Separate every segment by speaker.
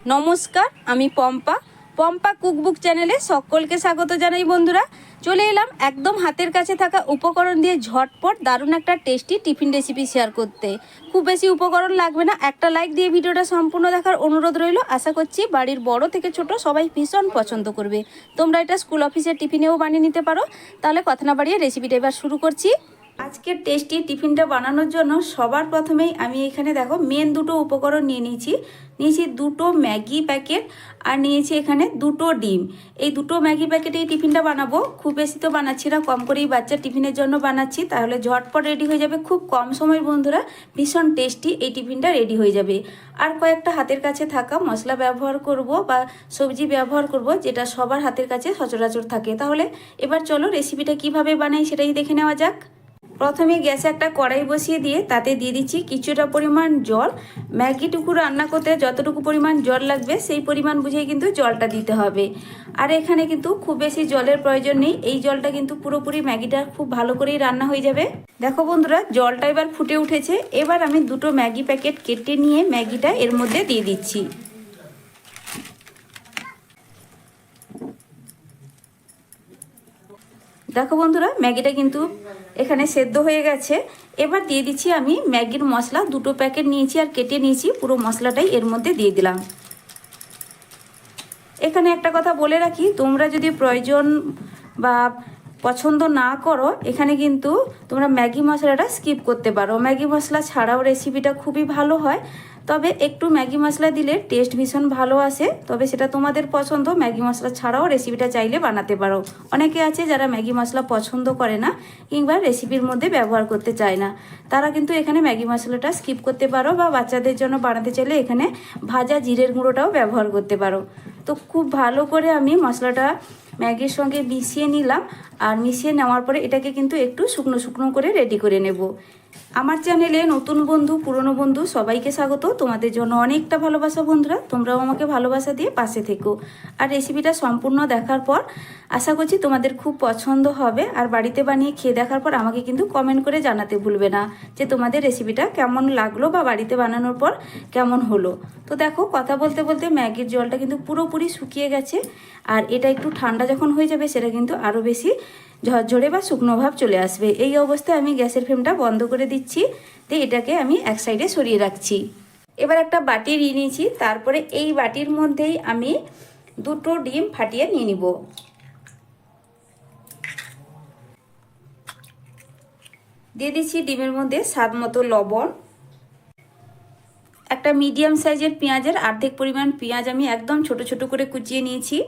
Speaker 1: নমস্কার, আমি পম্পা। পম্পা কুকবুক চ্যানেলে সকলকে স্বাগত জানাই। বন্ধুরা, চলে এলাম একদম হাতের কাছে থাকা উপকরণ দিয়ে ঝটপট দারুণ একটা টেস্টি টিফিন রেসিপি শেয়ার করতে। খুব বেশি উপকরণ লাগবে না, একটা লাইক দিয়ে ভিডিওটা সম্পূর্ণ দেখার অনুরোধ রইল। আশা করছি বাড়ির বড় থেকে ছোট সবাই ভীষণ পছন্দ করবে। তোমরা এটা স্কুল অফিসের টিফিনেও বানিয়ে নিতে পারো। তাহলে কথা না বাড়িয়ে রেসিপিটা এবার শুরু করছি। আজকের টেস্টি টিফিনটা বানানোর জন্য সবার প্রথমেই আমি এখানে দেখো মেন দুটো উপকরণ নিয়েছি দুটো ম্যাগি প্যাকেট আর নিয়েছি এখানে দুটো ডিম। এই দুটো ম্যাগি প্যাকেটে এই টিফিনটা বানাবো। খুব বেশি তো বানাচ্ছি না, কম করেই বাচ্চার টিফিনের জন্য বানাচ্ছি, তাহলে ঝটপট রেডি হয়ে যাবে। খুব কম সময় বন্ধুরা ভীষণ টেস্টি এই টিফিনটা রেডি হয়ে যাবে। আর কয়েকটা হাতের কাছে থাকা মশলা ব্যবহার করব বা সবজি ব্যবহার করব, যেটা সবার হাতের কাছে সচরাচর থাকে। তাহলে এবার চলো রেসিপিটা কিভাবে বানাই সেটাই দেখে নেওয়া যাক। প্রথমে গ্যাসে একটা কড়াই বসিয়ে দিয়ে তাতে দিয়ে দিচ্ছি কিছুটা পরিমাণ জল। ম্যাগিটুকু রান্না করতে যতটুকু পরিমাণ জল লাগবে সেই পরিমাণ বুঝেই কিন্তু জলটা দিতে হবে। আর এখানে কিন্তু খুব বেশি জলের প্রয়োজন নেই, এই জলটা কিন্তু পুরোপুরি ম্যাগিটা খুব ভালো করেই রান্না হয়ে যাবে। দেখো বন্ধুরা, জলটা এবার ফুটে উঠেছে। এবার আমি দুটো ম্যাগি প্যাকেট কেটে নিয়ে ম্যাগিটা এর মধ্যে দিয়ে দিচ্ছি। দেখো বন্ধুরা, ম্যাগিটা কিন্তু এখানে সেদ্ধ হয়ে গেছে। এবার দিয়ে দিচ্ছি আমি ম্যাগির মশলা, দুটো প্যাকেট নিয়েছি আর কেটে নিয়েছি, পুরো মশলাটাই এর মধ্যে দিয়ে দিলাম। এখানে একটা কথা বলে রাখি, তোমরা যদি প্রয়োজন বা পছন্দ না করো এখানে কিন্তু তোমরা ম্যাগি মশলাটা স্কিপ করতে পারো। ম্যাগি মশলা ছাড়াও রেসিপিটা খুবই ভালো হয়, তবে একটু ম্যাগি মশলা দিলে টেস্ট ভীষণ ভালো আসে। তবে সেটা তোমাদের পছন্দ, ম্যাগি মশলা ছাড়াও রেসিপিটা চাইলে বানাতে পারো। অনেকে আছে যারা ম্যাগি মশলা পছন্দ করে না কিংবা রেসিপির মধ্যে ব্যবহার করতে চায় না, তারা কিন্তু এখানে ম্যাগি মশলাটা স্কিপ করতে পারো, বা বাচ্চাদের জন্য বানাতে চাইলে এখানে ভাজা জিরের গুঁড়োটাও ব্যবহার করতে পারো। তো খুব ভালো করে আমি মশলাটা ম্যাগির সঙ্গে মিশিয়ে নিলাম। আর মিশিয়ে নেওয়ার পরে এটাকে কিন্তু একটু শুকনো শুকনো করে রেডি করে নেব। আমার চ্যানেলে নতুন বন্ধু পুরনো বন্ধু সবাইকে স্বাগত। তোমাদের জন্য অনেকটা ভালোবাসা বন্ধুরা, তোমরাও আমাকে ভালোবাসা দিয়ে পাশে থেকো। আর রেসিপিটা সম্পূর্ণ দেখার পর আশা করছি তোমাদের খুব পছন্দ হবে। আর বাড়িতে বানিয়ে খেয়ে দেখার পর আমাকে কিন্তু কমেন্ট করে জানাতে ভুলবে না যে তোমাদের রেসিপিটা কেমন লাগলো বা বাড়িতে বানানোর পর কেমন হলো। তো দেখো, কথা বলতে বলতে ম্যাগির জলটা কিন্তু পুরোপুরি শুকিয়ে গেছে। আর এটা একটু ঠান্ডা যখন হয়ে যাবে সেটা কিন্তু আরও বেশি ঝরঝরে বা শুকনো ভাব চলে আসবে। এই অবস্থায় আমি গ্যাসের ফ্লেমটা বন্ধ করে দিচ্ছি। তো এটাকে আমি এক সাইডে সরিয়ে রাখছি। এবার একটা বাটি নিয়ে নিয়েছি, তারপরে এই বাটির মধ্যেই আমি দুটো ডিম ফাটিয়ে নিয়ে নিব। দিয়ে দিচ্ছি ডিমের মধ্যে স্বাদ মতো লবণ। একটা মিডিয়াম সাইজের পেঁয়াজের অর্ধেক পরিমাণ পেঁয়াজ আমি একদম ছোট ছোট করে কুচিয়ে নিয়েছি।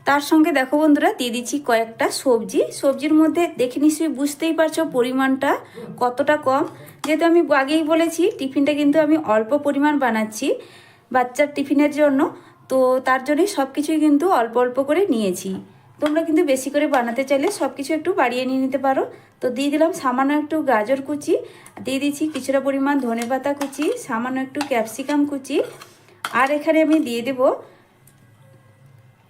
Speaker 1: তার সঙ্গে দেখো বন্ধুরা, দিয়ে দিচ্ছি কয়েকটা সবজি। সবজির মধ্যে দেখে নিশ্চয়ই বুঝতেই পারছো পরিমাণটা কতটা কম। যেহেতু আমি আগেই বলেছি টিফিনটা কিন্তু আমি অল্প পরিমাণ বানাচ্ছি বাচ্চার টিফিনের জন্য, তো তার জন্যই সব কিছুই কিন্তু অল্প অল্প করে নিয়েছি। তোমরা কিন্তু বেশি করে বানাতে চাইলে সব কিছু একটু বাড়িয়ে নিয়ে নিতে পারো। তো দিয়ে দিলাম সামান্য একটু গাজর কুচি, দিয়ে দিচ্ছি কিছুটা পরিমাণ ধনেপাতা কুচি, সামান্য একটু ক্যাপসিকাম কুচি, আর এখানে আমি দিয়ে দেবো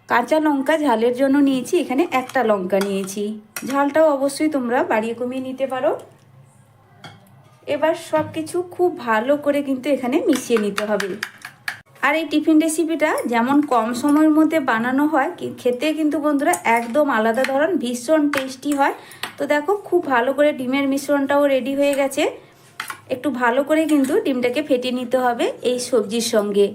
Speaker 1: কাঁচা লঙ্কা। ঝালের জন্য নিয়েছি এখানে একটা লঙ্কা নিয়েছি, ঝালটাও অবশ্যই তোমরা বাড়িয়ে কমিয়ে নিতে পারো। এবার সব কিছু খুব ভালো করে কিন্তু এখানে মিশিয়ে নিতে হবে। আর এই টিফিন রেসিপিটা যেমন কম সময়ের মধ্যে বানানো হয়, খেতে কিন্তু বন্ধুরা একদম আলাদা ধরন, ভীষণ টেস্টি হয়। তো দেখো, খুব ভালো করে ডিমের মিশ্রণটাও রেডি হয়ে গেছে। একটু ভালো করে কিন্তু ডিমটাকে ফেটিয়ে নিতে হবে এই সবজির সঙ্গে।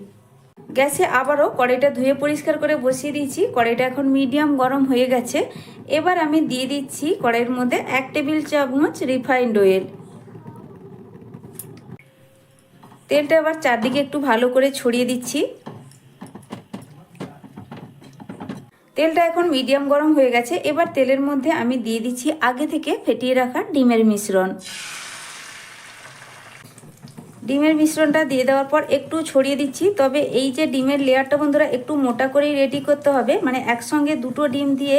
Speaker 1: গ্যাসে আবারও কড়াইটা ধুয়ে পরিষ্কার করে বসিয়ে দিয়েছি। কড়াইটা এখন মিডিয়াম গরম হয়ে গেছে। এবার আমি দিয়ে দিচ্ছি কড়াইয়ের মধ্যে 1 টেবিল চামচ রিফাইন্ড অয়েল। তেলটা এবার চারদিকে একটু ভালো করে ছড়িয়ে দিচ্ছি। তেলটা এখন মিডিয়াম গরম হয়ে গেছে। এবার তেলের মধ্যে আমি দিয়ে দিচ্ছি আগে থেকে ফেটিয়ে রাখা ডিমের মিশ্রণ। ডিমের মিশ্রণটা দিয়ে দেওয়ার পর একটু ছড়িয়ে দিচ্ছি। তবে এই যে ডিমের লেয়ারটা বন্ধুরা একটু মোটা করেই রেডি করতে হবে, মানে একসঙ্গে দুটো ডিম দিয়ে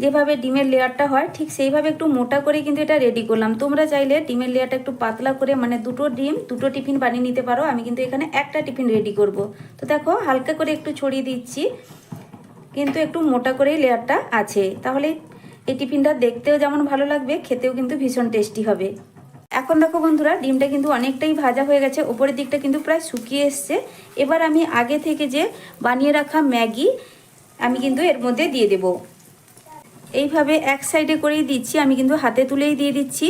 Speaker 1: যেভাবে ডিমের লেয়ারটা হয় ঠিক সেইভাবে একটু মোটা করে কিন্তু এটা রেডি করলাম। তোমরা চাইলে ডিমের লেয়ারটা একটু পাতলা করে, মানে দুটো ডিম দুটো টিফিন বানিয়ে নিতে পারো। আমি কিন্তু এখানে একটা টিফিন রেডি করব। তো দেখো, হালকা করে একটু ছড়িয়ে দিচ্ছি, কিন্তু একটু মোটা করেই লেয়ারটা আছে। তাহলে এই টিফিনটা দেখতেও যেমন ভালো লাগবে, খেতেও কিন্তু ভীষণ টেস্টি হবে। এখন দেখো বন্ধুরা, ডিমটা কিন্তু অনেকটাই ভাজা হয়ে গেছে, উপরের দিকটা কিন্তু প্রায় শুকিয়ে এসছে। এবার আমি আগে থেকে যে বানিয়ে রাখা ম্যাগি আমি কিন্তু এর মধ্যে দিয়ে দেব। এইভাবে এক সাইডে করেই দিচ্ছি, আমি কিন্তু হাতে তুলেই দিয়ে দিচ্ছি।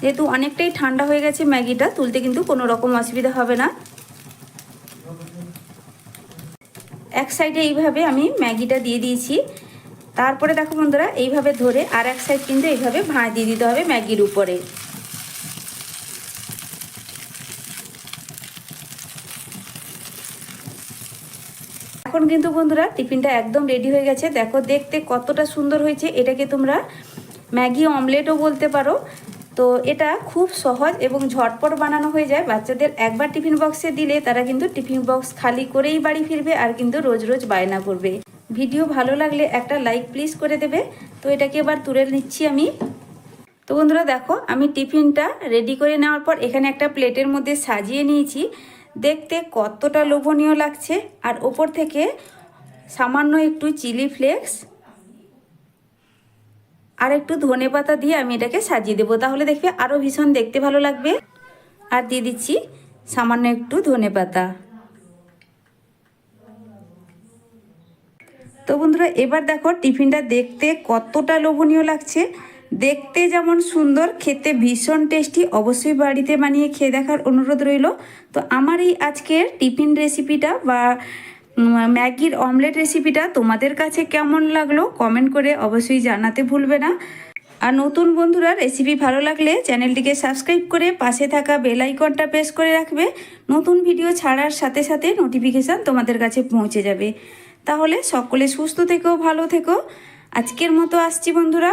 Speaker 1: যেহেতু অনেকটাই ঠান্ডা হয়ে গেছে ম্যাগিটা, তুলতে কিন্তু কোনো রকম অসুবিধা হবে না। এক সাইডে এইভাবে আমি ম্যাগিটা দিয়ে দিয়েছি। তারপরে দেখো বন্ধুরা, এইভাবে ধরে আর এক সাইড কিন্তু এইভাবে ভাঁজ দিয়ে দিতে হবে ম্যাগির উপরে। এখন কিন্তু বন্ধুরা টিফিনটা একদম রেডি হয়ে গেছে। দেখো দেখতে কতটা সুন্দর হয়েছে। এটাকে তোমরা ম্যাগি অমলেটও বলতে পারো। তো এটা খুব সহজ এবং ঝটপট বানানো হয়ে যায়। বাচ্চাদের একবার টিফিন বক্সে দিলে তারা কিন্তু টিফিন বক্স খালি করেই বাড়ি ফিরবে, আর কিন্তু রোজ রোজ বায়না করবে। ভিডিও ভালো লাগলে একটা লাইক প্লিজ করে দেবে। তো এটাকে এবার তুলে নিচ্ছি আমি। তো বন্ধুরা দেখো, আমি টিফিনটা রেডি করে নেওয়ার পর এখানে একটা প্লেটের মধ্যে সাজিয়ে নিয়েছি। দেখতে কতটা লোভনীয় লাগছে। আর ওপর থেকে সামান্য একটু চিলি ফ্লেক্স আর একটু ধনেপাতা দিয়ে আমি এটাকে সাজিয়ে দেবো, তাহলে দেখবে আরও ভীষণ দেখতে ভালো লাগবে। আর দিয়ে দিচ্ছি সামান্য একটু ধনেপাতা। তো বন্ধুরা এবার দেখো টিফিনটা দেখতে কতটা লোভনীয় লাগছে। দেখতে যেমন সুন্দর, খেতে ভীষণ টেস্টি। অবশ্যই বাড়িতে বানিয়ে খেয়ে দেখার অনুরোধ রইল। তো আমার এই আজকের টিফিন রেসিপিটা বা ম্যাগির অমলেট রেসিপিটা তোমাদের কাছে কেমন লাগলো কমেন্ট করে অবশ্যই জানাতে ভুলবে না। আর নতুন বন্ধুরা রেসিপি ভালো লাগলে চ্যানেলটিকে সাবস্ক্রাইব করে পাশে থাকা বেল আইকনটা প্রেস করে রাখবে। নতুন ভিডিও ছাড়ার সাথে সাথে নোটিফিকেশান তোমাদের কাছে পৌঁছে যাবে। তাহলে সকলে সুস্থ থেকো, ভালো থেকো। আজকের মতো আসছি বন্ধুরা।